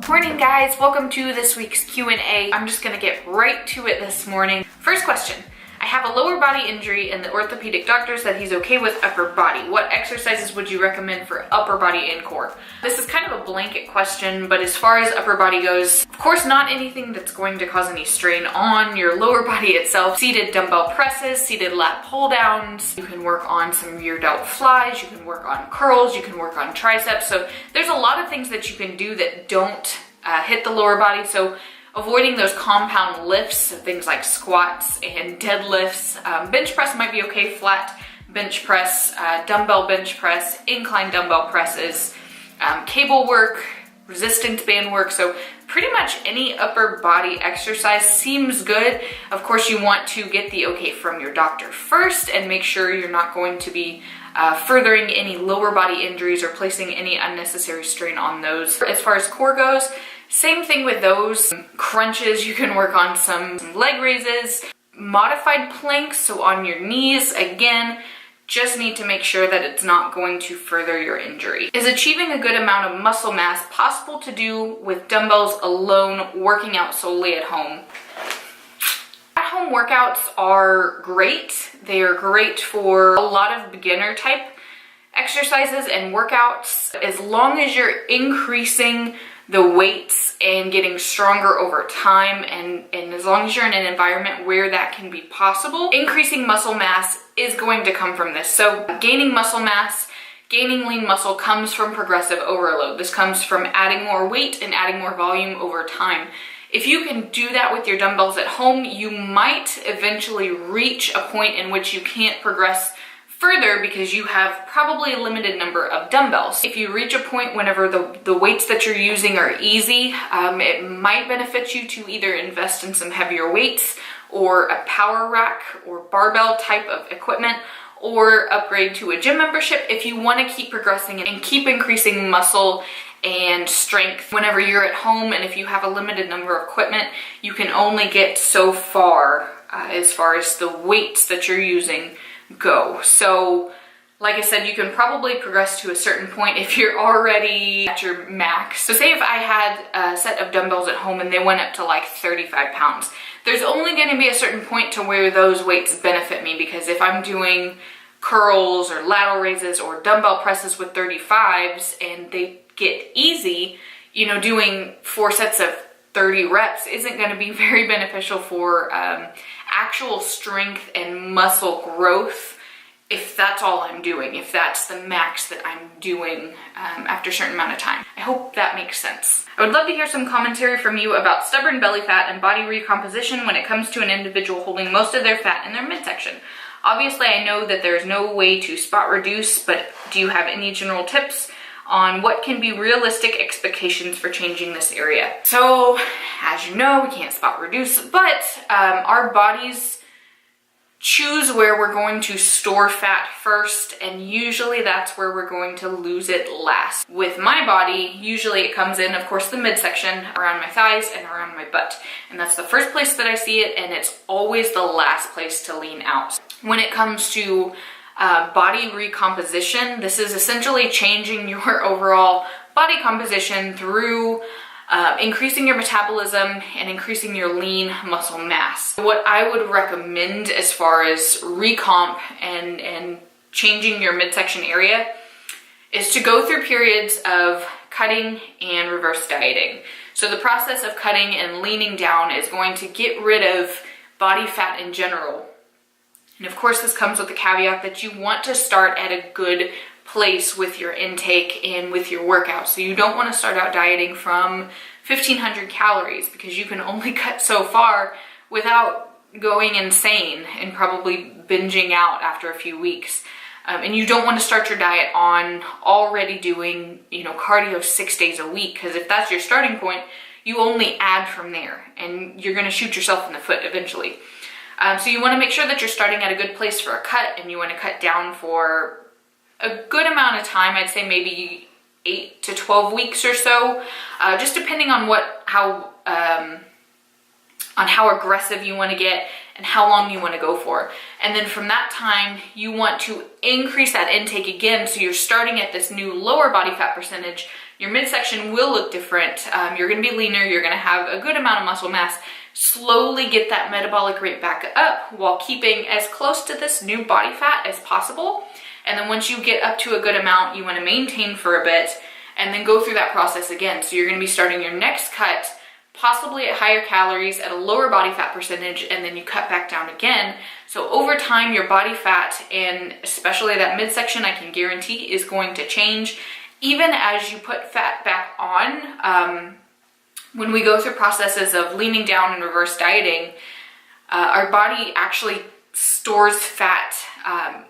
Morning guys, welcome to this week's Q&A. I'm just gonna get right to it this morning. First question, I have a lower body injury and the orthopedic doctor said he's okay with upper body. What exercises would you recommend for upper body and core? This is kind of a blanket question, but as far as upper body goes, of course not anything that's going to cause any strain on your lower body itself. Seated dumbbell presses, seated lat pull downs, you can work on some rear delt flies, you can work on curls, you can work on triceps. So there's a lot of things that you can do that don't hit the lower body. So avoiding those compound lifts, so things like squats and deadlifts. Bench press might be okay, flat bench press, dumbbell bench press, incline dumbbell presses, cable work, resistance band work. So pretty much any upper body exercise seems good. Of course, you want to get the okay from your doctor first and make sure you're not going to be furthering any lower body injuries or placing any unnecessary strain on those. As far as core goes, same thing with those. Crunches, you can work on some leg raises, modified planks, so on your knees. Again, just need to make sure that it's not going to further your injury. Is achieving a good amount of muscle mass possible to do with dumbbells alone, working out solely at home? At-home workouts are great. They are great for a lot of beginner type exercises and workouts, as long as you're increasing the weights and getting stronger over time, and as long as you're in an environment where that can be possible. Increasing muscle mass is going to come from this. So gaining muscle mass, gaining lean muscle comes from progressive overload. This comes from adding more weight and adding more volume over time. If you can do that with your dumbbells at home, you might eventually reach a point in which you can't progress further because you have probably a limited number of dumbbells. If you reach a point whenever the weights that you're using are easy, it might benefit you to either invest in some heavier weights or a power rack or barbell type of equipment, or upgrade to a gym membership if you want to keep progressing and keep increasing muscle and strength. Whenever you're at home and if you have a limited number of equipment, you can only get so far as the weights that you're using go. So like I said, you can probably progress to a certain point if you're already at your max. So say if I had a set of dumbbells at home and they went up to like 35 pounds, there's only going to be a certain point to where those weights benefit me, because if I'm doing curls or lateral raises or dumbbell presses with 35s and they get easy, you know, doing 4 sets of 30 reps isn't going to be very beneficial for actual strength and muscle growth if that's all I'm doing, if that's the max that I'm doing after a certain amount of time. I hope that makes sense. I would love to hear some commentary from you about stubborn belly fat and body recomposition when it comes to an individual holding most of their fat in their midsection. Obviously, I know that there's no way to spot reduce, but do you have any general tips on what can be realistic expectations for changing this area? So, as you know, we can't spot reduce, but our bodies choose where we're going to store fat first, and usually that's where we're going to lose it last. With my body, usually it comes in, of course, the midsection, around my thighs and around my butt. And that's the first place that I see it, and it's always the last place to lean out. When it comes to body recomposition, this is essentially changing your overall body composition through increasing your metabolism and increasing your lean muscle mass. What I would recommend as far as recomp and changing your midsection area is to go through periods of cutting and reverse dieting. So the process of cutting and leaning down is going to get rid of body fat in general. And of course, this comes with the caveat that you want to start at a good place with your intake and with your workout. So you don't want to start out dieting from 1,500 calories because you can only cut so far without going insane and probably binging out after a few weeks. And you don't want to start your diet on already doing, cardio 6 days a week, because if that's your starting point, you only add from there and you're going to shoot yourself in the foot eventually. So you want to make sure that you're starting at a good place for a cut, and you want to cut down for a good amount of time. I'd say maybe 8 to 12 weeks or so, just depending on how aggressive you want to get and how long you want to go for. And then from that time, you want to increase that intake again. So you're starting at this new lower body fat percentage. Your midsection will look different. You're going to be leaner. You're going to have a good amount of muscle mass. Slowly get that metabolic rate back up while keeping as close to this new body fat as possible. And then once you get up to a good amount, you want to maintain for a bit and then go through that process again. So you're going to be starting your next cut possibly at higher calories at a lower body fat percentage, and then you cut back down again. So over time, your body fat, and especially that midsection, I can guarantee is going to change. Even as you put fat back on, when we go through processes of leaning down and reverse dieting, our body actually stores fat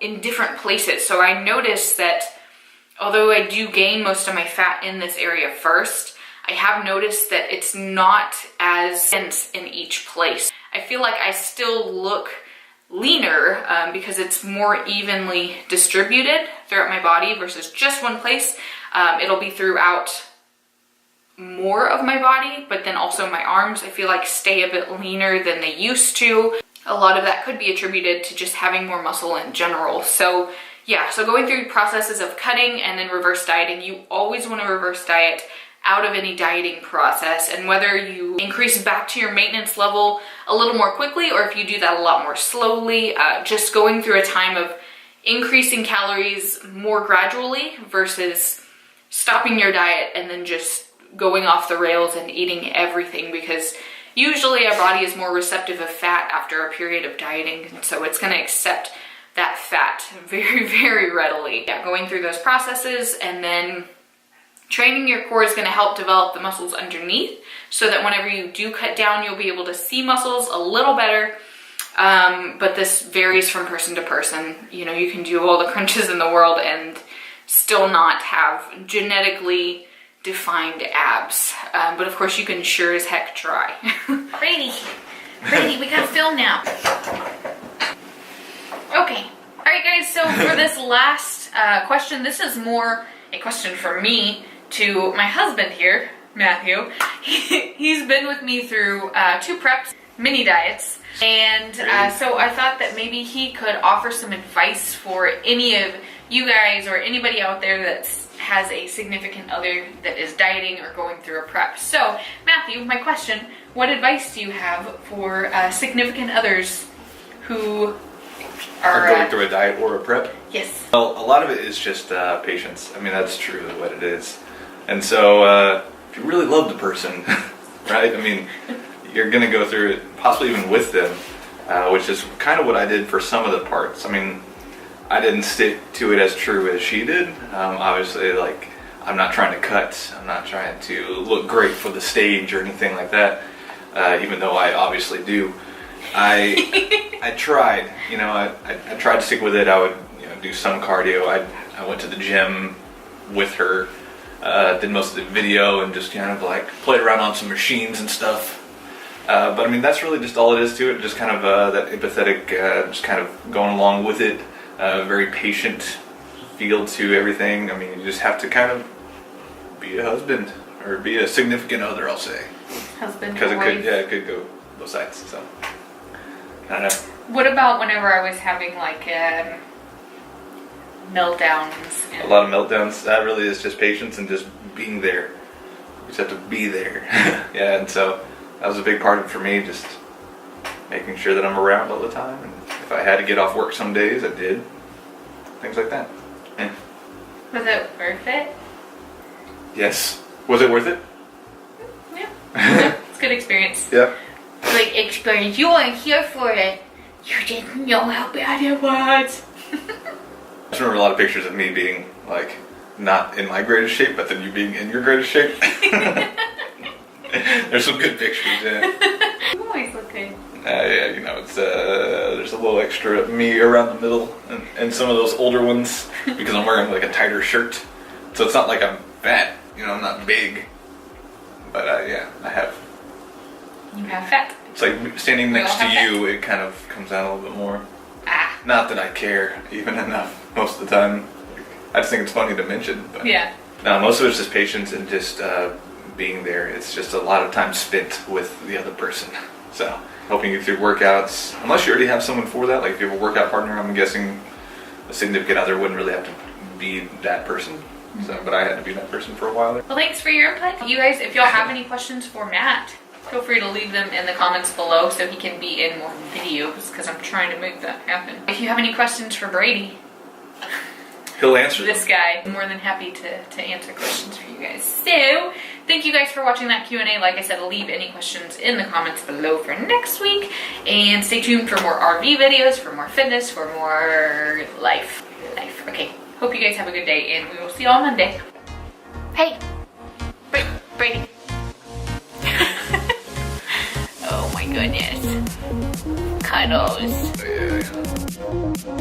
in different places. So I noticed that although I do gain most of my fat in this area first, I have noticed that it's not as dense in each place. I feel like I still look leaner because it's more evenly distributed throughout my body versus just one place. It'll be throughout more of my body, but then also my arms, I feel like stay a bit leaner than they used to. A lot of that could be attributed to just having more muscle in general. So yeah, so going through processes of cutting and then reverse dieting, you always want to reverse diet out of any dieting process, and whether you increase back to your maintenance level a little more quickly or if you do that a lot more slowly, just going through a time of increasing calories more gradually versus stopping your diet and then just going off the rails and eating everything, because usually our body is more receptive of fat after a period of dieting, so it's going to accept that fat very, very readily. Yeah, going through those processes and then training your core is going to help develop the muscles underneath so that whenever you do cut down, you'll be able to see muscles a little better. But this varies from person to person. You can do all the crunches in the world and still not have genetically defined abs. But of course you can sure as heck try. Brady, we gotta film now. Okay. All right, guys, so for this last question, this is more a question from me to my husband here, Matthew. He's been with me through 2 preps, mini diets, and so I thought that maybe he could offer some advice for any of you guys or anybody out there that has a significant other that is dieting or going through a prep. So, Matthew, my question, what advice do you have for significant others who are going through a diet or a prep? Yes. Well, a lot of it is just patience. I mean, that's truly what it is. And so if you really love the person, right, I mean, you're going to go through it, possibly even with them, which is kind of what I did for some of the parts. I mean, I didn't stick to it as true as she did. Obviously, like, I'm not trying to cut. I'm not trying to look great for the stage or anything like that, even though I obviously do. I tried, I tried to stick with it. I would, do some cardio. I went to the gym with her, did most of the video and just kind of like played around on some machines and stuff. But I mean, that's really just all it is to it. Just kind of that empathetic, just kind of going along with it. Very patient feel to everything. I mean, you just have to kind of be a husband or be a significant other, I'll say. Husband, because it could go both sides. So I don't know. What about whenever I was having like meltdowns? A lot of meltdowns. That really is just patience and just being there. You just have to be there. Yeah, and so that was a big part of it for me, just making sure that I'm around all the time. And if I had to get off work some days, I did. Things like that. Yeah. Was it worth it? Yes. Was it worth it? Yeah. It's a good experience. Yeah. Like experience. You weren't here for it. You didn't know how bad it was. I just remember a lot of pictures of me being like not in my greatest shape, but then you being in your greatest shape. There's some good pictures, yeah. You always look good. Yeah, you know, it's there's a little extra of me around the middle, and some of those older ones because I'm wearing like a tighter shirt, so it's not like I'm fat. You know, I'm not big, but yeah, I have. You have fat. It's like standing We next all to have you, it kind of comes out a little bit more. Ah. Not that I care even enough most of the time. I just think it's funny to mention. But Yeah. no, most of it's just patience and just being there. It's just a lot of time spent with the other person. So helping you through workouts, unless you already have someone for that. Like if you have a workout partner, I'm guessing a significant other wouldn't really have to be that person. So, but I had to be that person for a while there. Well, thanks for your input. You guys, if y'all have any questions for Matt, feel free to leave them in the comments below so he can be in more videos because I'm trying to make that happen. If you have any questions for Brady, He'll answer this them. guy, I'm more than happy to answer questions for you guys. So, thank you guys for watching that Q&A. Like I said, leave any questions in the comments below for next week. And stay tuned for more RV videos, for more fitness, for more life. Okay, hope you guys have a good day and we will see you on Monday. Hey, Brady. Oh my goodness. Cuddles. Yeah.